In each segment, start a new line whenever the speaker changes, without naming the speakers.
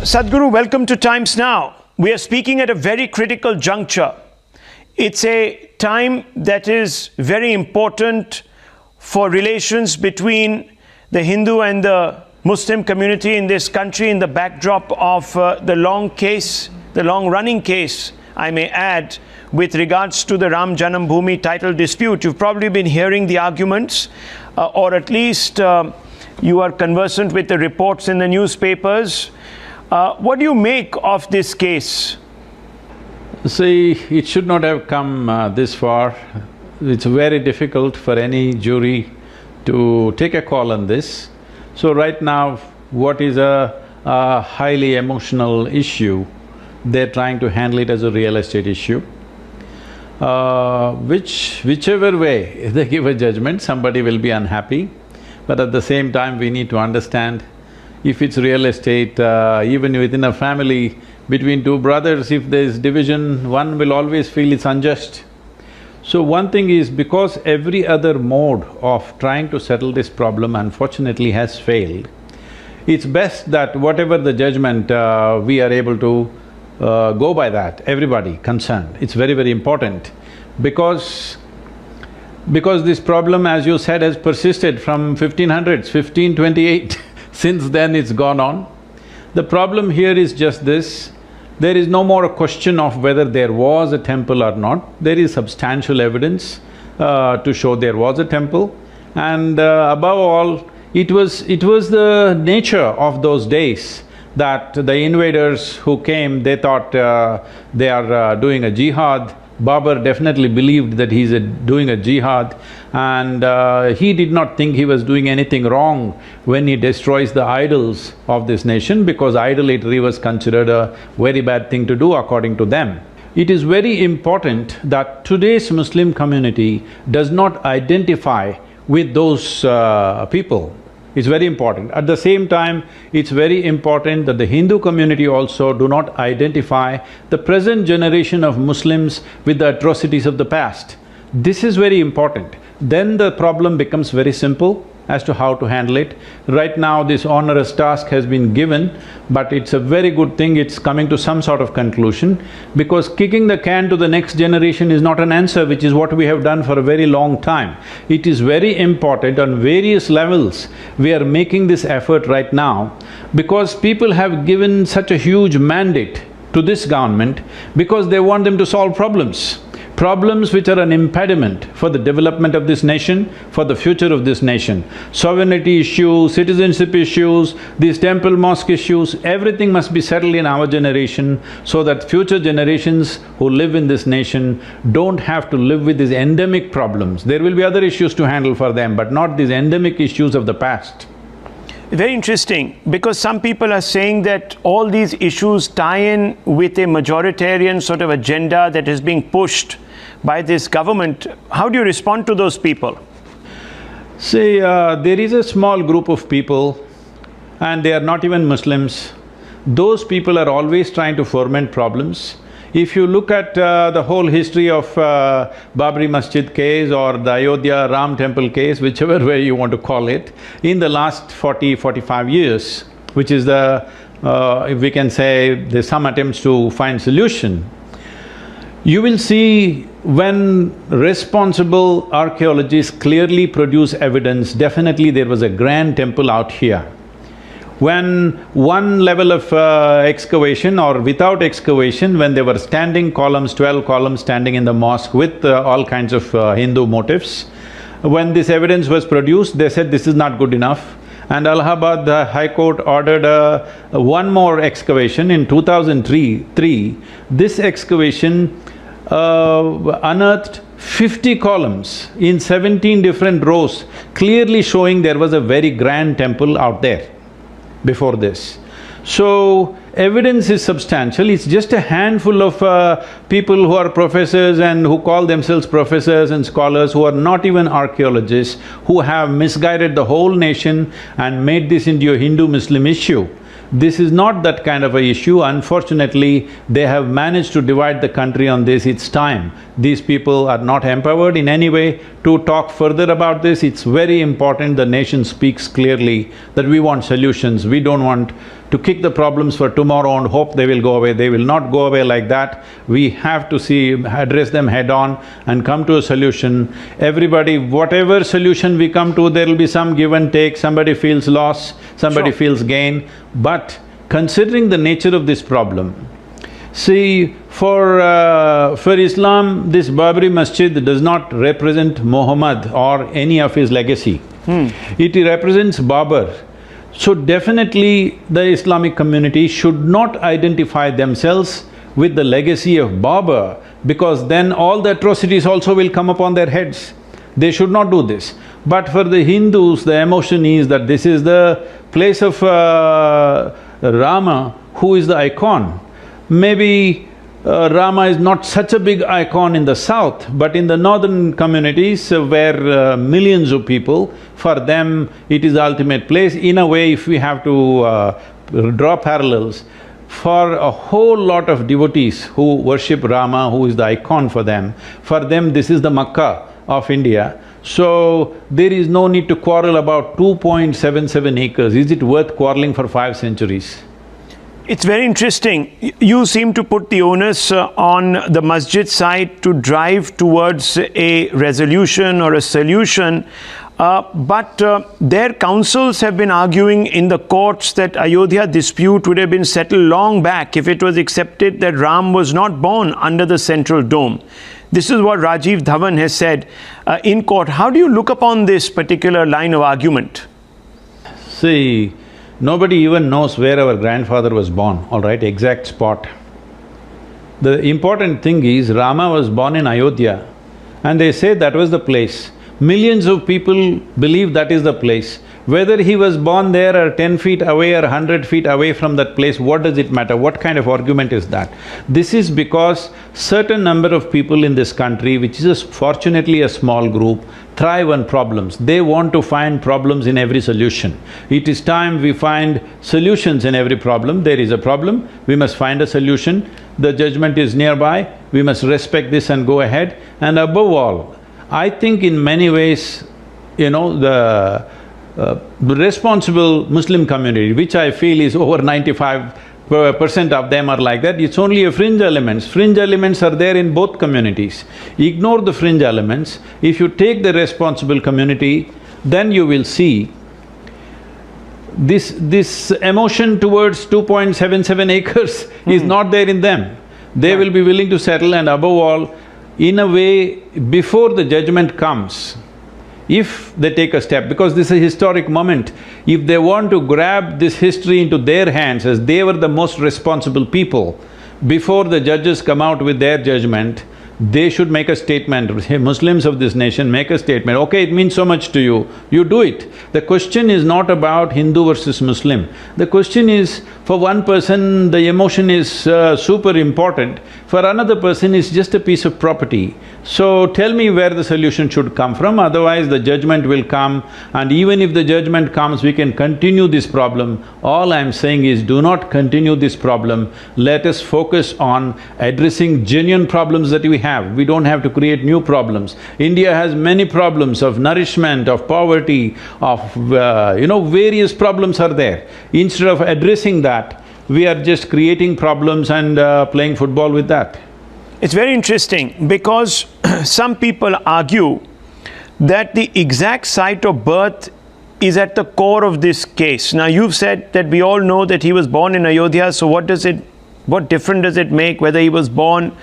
Sadhguru, welcome to Times Now. We are speaking at a very critical juncture. It's a time that is very important for relations between the Hindu and the Muslim community in this country in the backdrop of the long-running case, I may add, with regards to the Ram Janam Bhoomi title dispute. You've probably been hearing the arguments, or at least you are conversant with the reports in the newspapers. What do you make of this case?
See, it should not have come this far. It's very difficult for any jury to take a call on this. So right now, what is a highly emotional issue, they're trying to handle it as a real estate issue. Whichever way they give a judgment, somebody will be unhappy. But at the same time, we need to understand, if it's real estate, even within a family, between two brothers, if there's division, one will always feel it's unjust. So one thing is, because every other mode of trying to settle this problem unfortunately has failed, it's best that whatever the judgment, we are able to go by that, everybody concerned. It's very, very important because this problem, as you said, has persisted from 1500s, 1528 since then it's gone on. The problem here is just this: there is no more a question of whether there was a temple or not. There is substantial evidence to show there was a temple, and above all, it was the nature of those days that the invaders who came, they thought they are doing a jihad. Babri definitely believed that he's doing a jihad, and he did not think he was doing anything wrong when he destroys the idols of this nation, because idolatry was considered a very bad thing to do according to them. It is very important that today's Muslim community does not identify with those people. It's very important. At the same time, it's very important that the Hindu community also do not identify the present generation of Muslims with the atrocities of the past. This is very important. Then the problem becomes very simple as to how to handle it. Right now, this onerous task has been given, but it's a very good thing it's coming to some sort of conclusion, because kicking the can to the next generation is not an answer, which is what we have done for a very long time. It is very important on various levels. We are making this effort right now because people have given such a huge mandate to this government because they want them to solve problems. Problems which are an impediment for the development of this nation, for the future of this nation. Sovereignty issues, citizenship issues, these temple mosque issues, everything must be settled in our generation so that future generations who live in this nation don't have to live with these endemic problems. There will be other issues to handle for them, but not these endemic issues of the past.
Very interesting, because some people are saying that all these issues tie in with a majoritarian sort of agenda that is being pushed by this government. How do you respond to those people?
See, there is a small group of people, and they are not even Muslims. Those people are always trying to foment problems. If you look at the whole history of Babri Masjid case or the Ayodhya Ram temple case, whichever way you want to call it, in the last 40–45 years, which is the… if we can say there's some attempts to find solution, you will see when responsible archaeologists clearly produce evidence, definitely there was a grand temple out here. When one level of excavation or without excavation, when there were standing columns, 12 columns standing in the mosque with all kinds of Hindu motifs, when this evidence was produced, they said this is not good enough. And Allahabad High Court ordered one more excavation in 2003. This excavation unearthed 50 columns in 17 different rows, clearly showing there was a very grand temple out there before this. So, evidence is substantial. It's just a handful of people who are professors and who call themselves professors and scholars, who are not even archaeologists, who have misguided the whole nation and made this into a Hindu-Muslim issue. This is not that kind of a issue. Unfortunately, they have managed to divide the country on this. It's time. These people are not empowered in any way to talk further about this. It's very important the nation speaks clearly that we want solutions. We don't want to kick the problems for tomorrow and hope they will go away. They will not go away like that. We have to address them head-on and come to a solution. Everybody, whatever solution we come to, there will be some give and take, somebody feels loss, somebody feels gain. But considering the nature of this problem, see, for Islam, this Babri Masjid does not represent Muhammad or any of his legacy. It represents Babur. So definitely the Islamic community should not identify themselves with the legacy of Babur, because then all the atrocities also will come upon their heads. They should not do this. But for the Hindus, the emotion is that this is the place of Rama, who is the icon. Maybe Rama is not such a big icon in the south, but in the northern communities where millions of people, for them it is the ultimate place. In a way, if we have to draw parallels, for a whole lot of devotees who worship Rama, who is the icon for them this is the Makkah of India. So, there is no need to quarrel about 2.77 acres. Is it worth quarreling for 5 centuries?
It's very interesting. You seem to put the onus on the masjid side to drive towards a resolution or a solution, but their councils have been arguing in the courts that Ayodhya dispute would have been settled long back if it was accepted that Ram was not born under the central dome. This is what Rajiv Dhawan has said in court. How do you look upon this particular line of argument?
See, nobody even knows where our grandfather was born, all right, exact spot. The important thing is Rama was born in Ayodhya and they say that was the place. Millions of people believe that is the place. Whether he was born there or 10 feet away or 100 feet away from that place, what does it matter? What kind of argument is that? This is because certain number of people in this country, which is fortunately a small group, thrive on problems. They want to find problems in every solution. It is time we find solutions in every problem. There is a problem, we must find a solution. The judgment is nearby, we must respect this and go ahead. And above all, I think in many ways, you know, the responsible Muslim community, which I feel is over 95% of them are like that, it's only a fringe elements. Fringe elements are there in both communities. Ignore the fringe elements. If you take the responsible community, then you will see this emotion towards 2.77 acres is not there in them. They will be willing to settle, and above all, in a way, before the judgment comes, if they take a step, because this is a historic moment, if they want to grab this history into their hands as they were the most responsible people, before the judges come out with their judgment, they should make a statement. Hey, Muslims of this nation, make a statement, okay, it means so much to you, you do it. The question is not about Hindu versus Muslim. The question is, for one person, the emotion is super important, for another person, it's just a piece of property. So, tell me where the solution should come from, otherwise the judgment will come, and even if the judgment comes, we can continue this problem. All I'm saying is, do not continue this problem. Let us focus on addressing genuine problems that we have. We don't have to create new problems. India has many problems of nourishment, of poverty, of various problems are there. Instead of addressing that, we are just creating problems and playing football with that.
It's very interesting because some people argue that the exact site of birth is at the core of this case. Now, you've said that we all know that he was born in Ayodhya, so what difference does it make whether he was born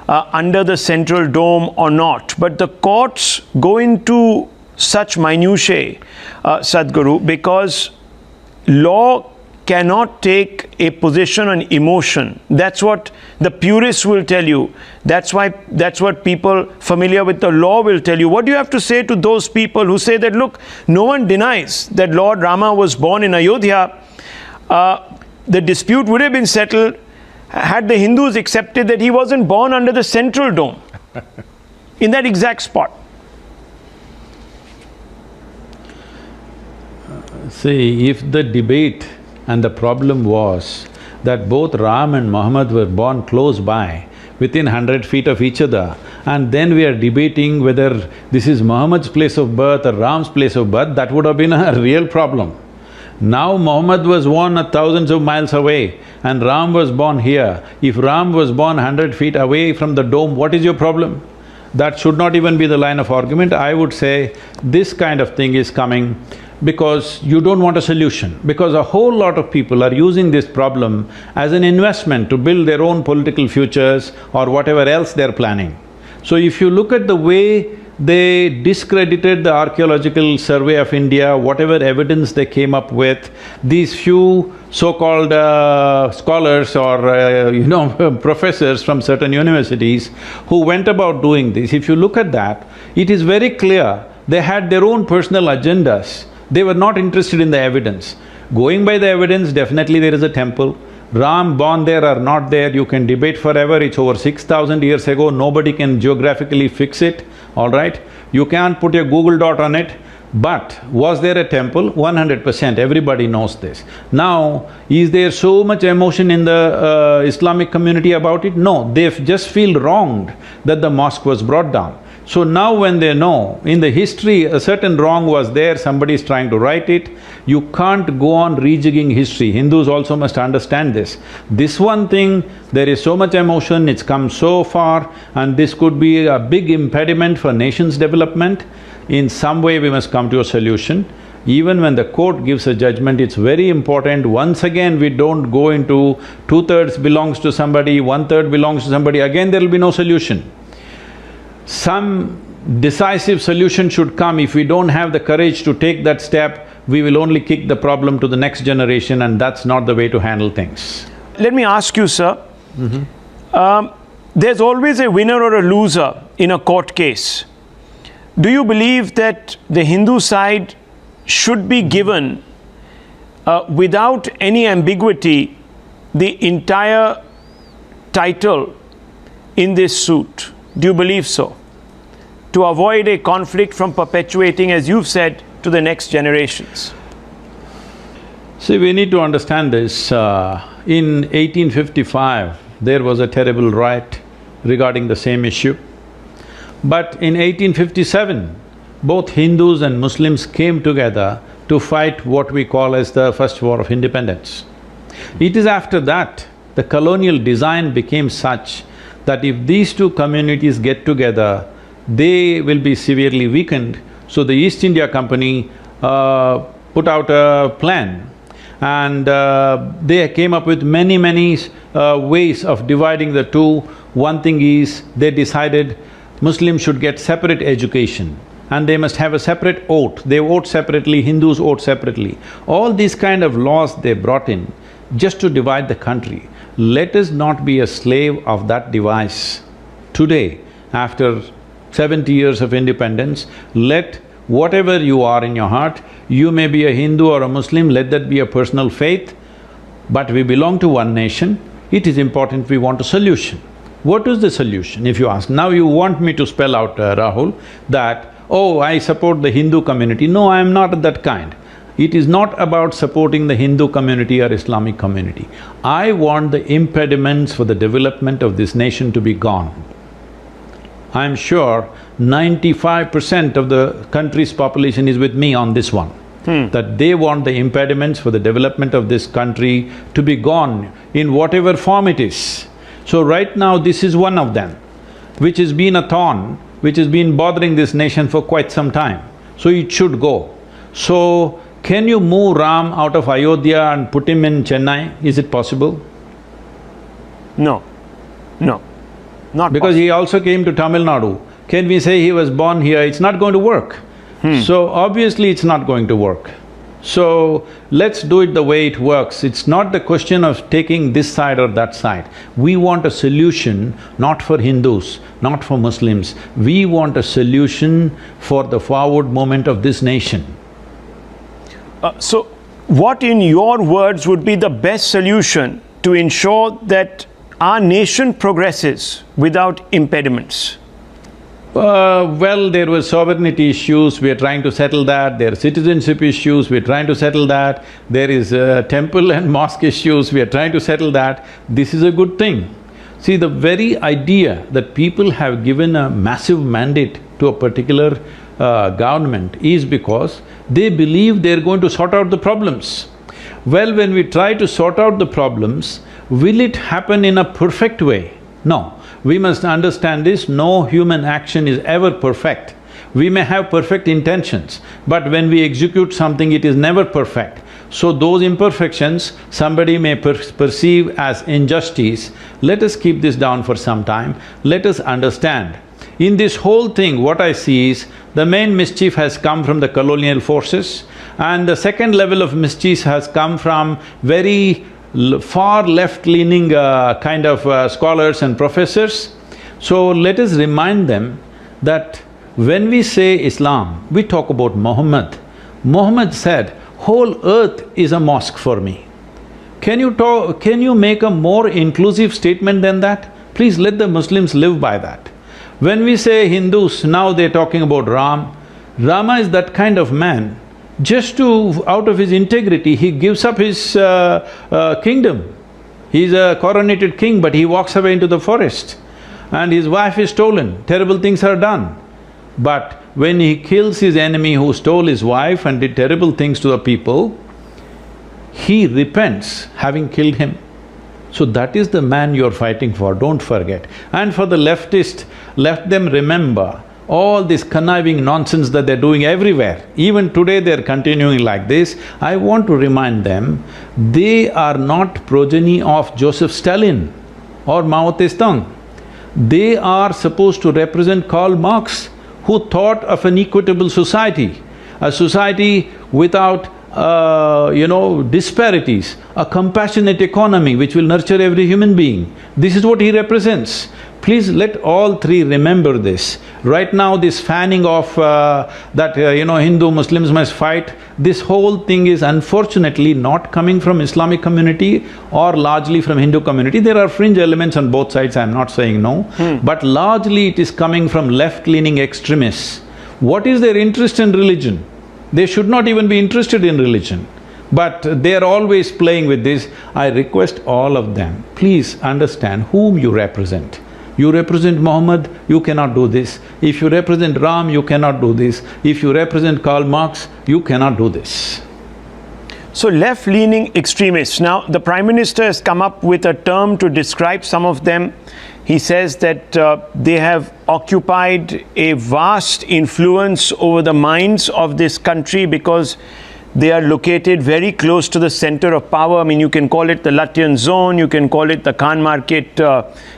under the central dome or not? But the courts go into such minutiae, Sadhguru, because law cannot take a position on emotion. That's what the purists will tell you. That's what people familiar with the law will tell you. What do you have to say to those people who say that, look, no one denies that Lord Rama was born in Ayodhya. The dispute would have been settled had the Hindus accepted that he wasn't born under the central dome, in that exact spot.
See, if the debate And the problem was that both Ram and Muhammad were born close by, within 100 feet of each other, and then we are debating whether this is Muhammad's place of birth or Ram's place of birth. That would have been a real problem. Now Muhammad was born thousands of miles away and Ram was born here. If Ram was born 100 feet away from the dome, what is your problem? That should not even be the line of argument. I would say this kind of thing is coming because you don't want a solution, because a whole lot of people are using this problem as an investment to build their own political futures or whatever else they're planning. So if you look at the way they discredited the archaeological survey of India, whatever evidence they came up with, these few so-called scholars or professors from certain universities who went about doing this, if you look at that, it is very clear they had their own personal agendas. They were not interested in the evidence. Going by the evidence, definitely there is a temple. Ram born there or not there, you can debate forever, it's over 6,000 years ago, nobody can geographically fix it, all right? You can't put a Google dot on it, but was there a temple? 100%, everybody knows this. Now, is there so much emotion in the Islamic community about it? No, they just feel wronged that the mosque was brought down. So now when they know, in the history a certain wrong was there, somebody is trying to right it, you can't go on rejigging history. Hindus also must understand this. This one thing, there is so much emotion, it's come so far, and this could be a big impediment for nation's development. In some way we must come to a solution. Even when the court gives a judgment, it's very important, once again we don't go into 2/3 belongs to somebody, 1/3 belongs to somebody, again there will be no solution. Some decisive solution should come. If we don't have the courage to take that step, we will only kick the problem to the next generation, and that's not the way to handle things.
Let me ask you, sir, there's always a winner or a loser in a court case. Do you believe that the Hindu side should be given, without any ambiguity, the entire title in this suit? Do you believe so? To avoid a conflict from perpetuating, as you've said, to the next generations?
See, we need to understand this. In 1855, there was a terrible riot regarding the same issue. But in 1857, both Hindus and Muslims came together to fight what we call as the First War of Independence. It is after that, the colonial design became such that if these two communities get together, they will be severely weakened. So the East India Company put out a plan, and they came up with many ways of dividing the two. One thing is, they decided Muslims should get separate education and they must have a separate vote. They vote separately, Hindus vote separately. All these kind of laws they brought in just to divide the country. Let us not be a slave of that device. Today, after 70 years of independence, let whatever you are in your heart, you may be a Hindu or a Muslim, let that be a personal faith, but we belong to one nation. It is important we want a solution. What is the solution, if you ask? Now you want me to spell out, Rahul, that, oh, I support the Hindu community. No, I am not that kind. It is not about supporting the Hindu community or Islamic community. I want the impediments for the development of this nation to be gone. I'm sure 95% of the country's population is with me on this one. That they want the impediments for the development of this country to be gone in whatever form it is. So right now this is one of them, which has been a thorn, which has been bothering this nation for quite some time. So it should go. So, can you move Ram out of Ayodhya and put him in Chennai? Is it possible?
No, no, not
because
possible.
he also came to Tamil Nadu. Can we say he was born here? It's not going to work. So obviously it's not going to work. So let's do it the way it works. It's not the question of taking this side or that side. We want a solution not for Hindus, not for Muslims. We want a solution for the forward movement of this nation.
So, what in your words would be the best solution to ensure that our nation progresses without impediments?
Well, there were sovereignty issues, we are trying to settle that. There are citizenship issues, we are trying to settle that. There is temple and mosque issues, we are trying to settle that. This is a good thing. See, the very idea that people have given a massive mandate to a particular government is because they believe they're going to sort out the problems. Well, when we try to sort out the problems, will it happen in a perfect way? No. We must understand this, no human action is ever perfect. We may have perfect intentions, but when we execute something, it is never perfect. So those imperfections, somebody may perceive as injustice. Let us keep this down for some time, let us understand. In this whole thing, what I see is, the main mischief has come from the colonial forces, and the second level of mischief has come from very far left-leaning kind of scholars and professors. So let us remind them that when we say Islam, we talk about Muhammad. Muhammad said, whole earth is a mosque for me. Can you make a more inclusive statement than that? Please let the Muslims live by that. When we say Hindus, now they're talking about Ram. Rama is that kind of man. Just to… out of his integrity, he gives up his kingdom. He's a coronated king, but he walks away into the forest and his wife is stolen, terrible things are done. But when he kills his enemy who stole his wife and did terrible things to the people, he repents having killed him. So that is the man you're fighting for, don't forget. And for the leftist, let them remember all this conniving nonsense that they're doing everywhere. Even today they're continuing like this. I want to remind them, they are not progeny of Joseph Stalin or Mao Zedong. They are supposed to represent Karl Marx, who thought of an equitable society, a society without disparities, a compassionate economy which will nurture every human being. This is what he represents. Please let all three remember this. Right now this fanning of Hindu Muslims must fight, this whole thing is unfortunately not coming from Islamic community or largely from Hindu community. There are fringe elements on both sides, I'm not saying no, but largely it is coming from left-leaning extremists. What is their interest in religion? They should not even be interested in religion, but they are always playing with this. I request all of them, please understand whom you represent. You represent Muhammad, you cannot do this. If you represent Ram, you cannot do this. If you represent Karl Marx, you cannot do this.
So left-leaning extremists, now the Prime Minister has come up with a term to describe some of them. He says that they have occupied a vast influence over the minds of this country because they are located very close to the center of power. I mean, you can call it the Latvian zone, you can call it the Khan market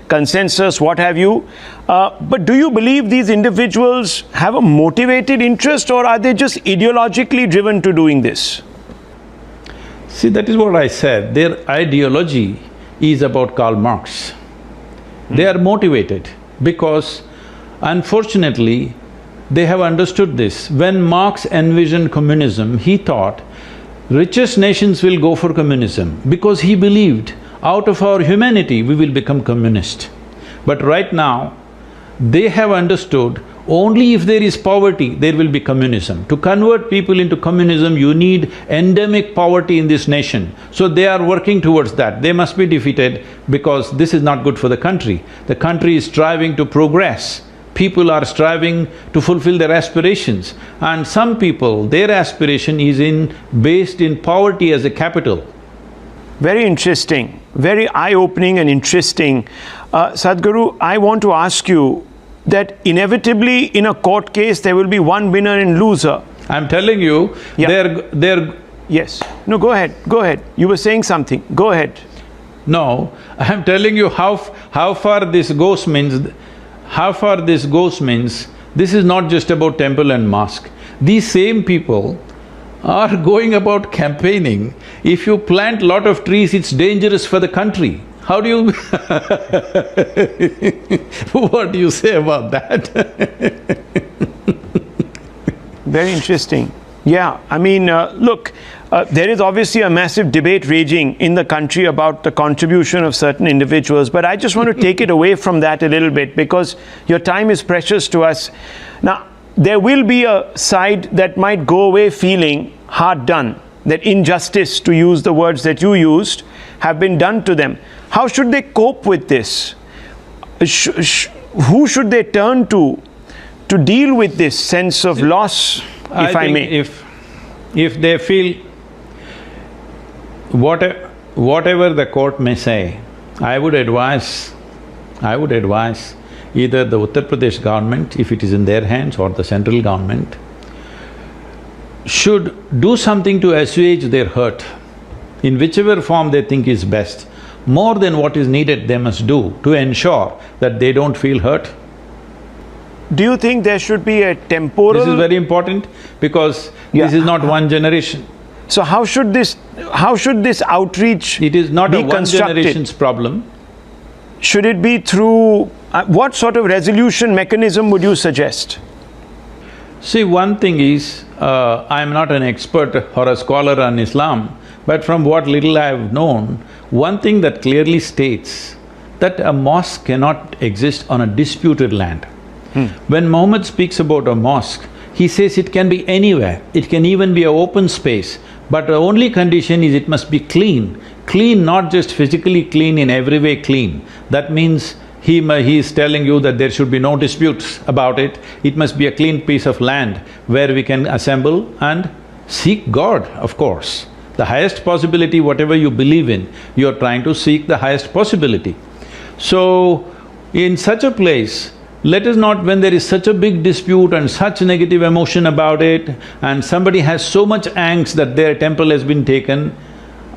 consensus, what have you. But do you believe these individuals have a motivated interest, or are they just ideologically driven to doing this?
See, that is what I said. Their ideology is about Karl Marx. They are motivated because, unfortunately, they have understood this. When Marx envisioned communism, he thought richest nations will go for communism because he believed out of our humanity we will become communist. But right now, they have understood only if there is poverty, there will be communism. To convert people into communism, you need endemic poverty in this nation. So they are working towards that. They must be defeated because this is not good for the country. The country is striving to progress. People are striving to fulfill their aspirations, and some people, their aspiration is based in poverty as a capital.
Very interesting, very eye-opening and interesting. Sadhguru, I want to ask you that inevitably in a court case there will be one winner and loser.
I'm telling you, they're…
Yes. No, go ahead. You were saying something, go ahead.
No, I'm telling you how far this goes means… this is not just about temple and mosque. These same people are going about campaigning, if you plant lot of trees, it's dangerous for the country. How do you… What do you say about that?
Very interesting. Yeah, I mean, look, There is obviously a massive debate raging in the country about the contribution of certain individuals, but I just want to take it away from that a little bit because your time is precious to us. Now, there will be a side that might go away feeling hard done, that injustice, to use the words that you used, have been done to them. How should they cope with this? Who should they turn to deal with this sense of loss, if I may?
If they feel whatever the court may say, I would advise either the Uttar Pradesh government, if it is in their hands, or the central government, should do something to assuage their hurt in whichever form they think is best. More than what is needed they must do to ensure that they don't feel hurt.
Do you think there should be a temporal…
This is very important because this is not one generation.
So how should this outreach…
It is not
be
a one
constructed?
generation's problem.
Should it be through… what sort of resolution mechanism would you suggest?
See, one thing is, I am not an expert or a scholar on Islam, but from what little I have known, one thing that clearly states that a mosque cannot exist on a disputed land. When Muhammad speaks about a mosque, he says it can be anywhere, it can even be an open space, but the only condition is it must be clean. Clean, not just physically clean, in every way clean. That means he is telling you that there should be no disputes about it. It must be a clean piece of land where we can assemble and seek God, of course. The highest possibility, whatever you believe in, you are trying to seek the highest possibility. So, in such a place, let us not… when there is such a big dispute and such negative emotion about it, and somebody has so much angst that their temple has been taken,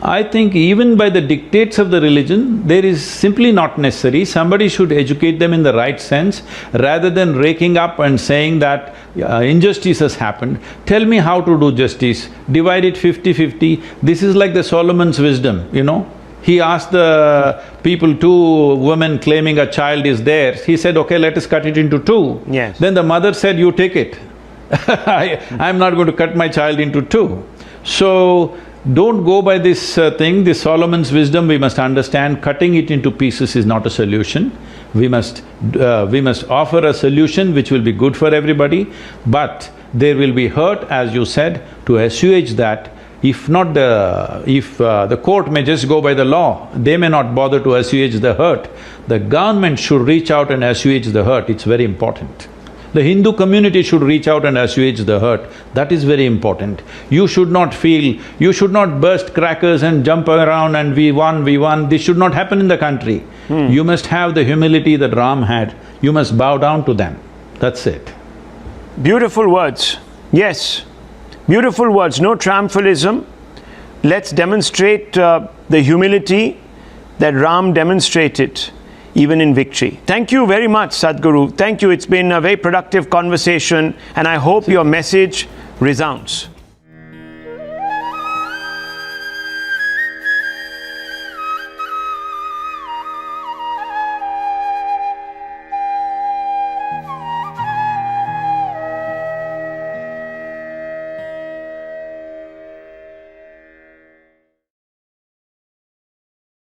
I think even by the dictates of the religion, there is simply not necessary. Somebody should educate them in the right sense, rather than raking up and saying that injustice has happened. Tell me how to do justice, divide it 50-50. This is like the Solomon's wisdom, you know. He asked the people, two women claiming a child is theirs, he said, okay, let us cut it into two.
Yes.
Then the mother said, you take it. I'm not going to cut my child into two. So, don't go by this thing, this Solomon's wisdom. We must understand cutting it into pieces is not a solution. We must offer a solution which will be good for everybody, but there will be hurt, as you said, to assuage that. If the court may just go by the law, they may not bother to assuage the hurt. The government should reach out and assuage the hurt, it's very important. The Hindu community should reach out and assuage the hurt, that is very important. You should not burst crackers and jump around and we won, this should not happen in the country. You must have the humility that Ram had, you must bow down to them, that's it.
Beautiful words, yes. Beautiful words, no triumphalism. Let's demonstrate the humility that Ram demonstrated even in victory. Thank you very much, Sadhguru. Thank you. It's been a very productive conversation and I hope your message resounds.